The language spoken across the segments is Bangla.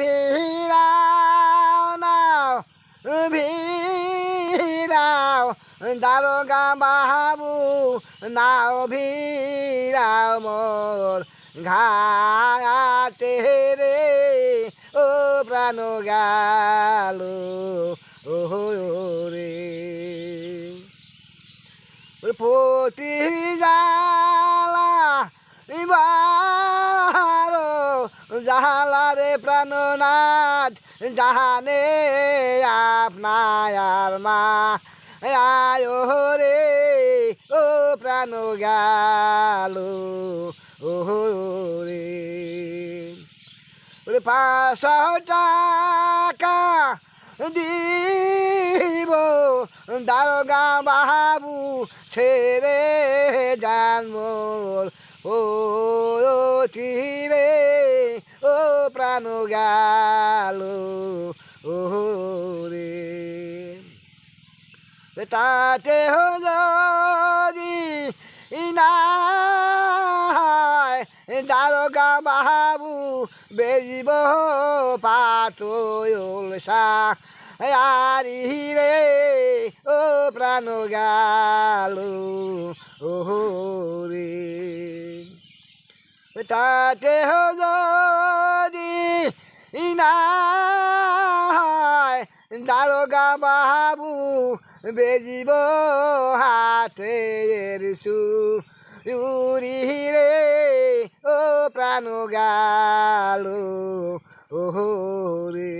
ভিড়াও নাও ভিড়াও দারোগা বাবু নাও ভিড়াও মোর ঘাটে রে ও প্রাণ গেল ও রে পতির জালা বারো জালা রে প্রাণনাথ জাহানে আপনার মা আয় রে ও প্রাণ গেল ও রে 500 টাকা দিব দারোগা বাবু ছেড়ে যান মোর ও তীরে ও প্রাণ গেল ও রে তাতে যদি নাই দারোগা বাবু বেজিব পাটল আরি রে ও প্রাণ গেল ও রে তাতে যদি নাই দারোগা বাবু বেজিব হাতের সুরি রে ও প্রাণ গেল ও রে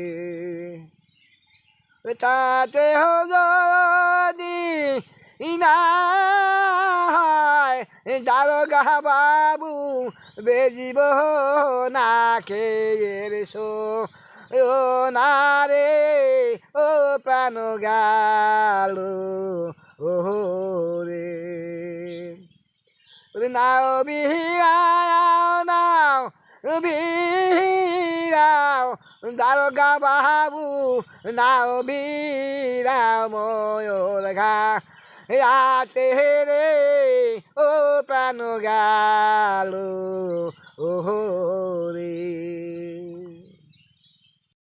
তাতে যদি নাই দারোগা বাবু বেজিব না খেয়ের ও না রে ও প্রাণ গেল ও রে নাও বিহাও নাও বিরাও দারোগা বাবু নাও বিরাও ময়ূর ঘা আটে রে ও প্রাণ গেল ও রে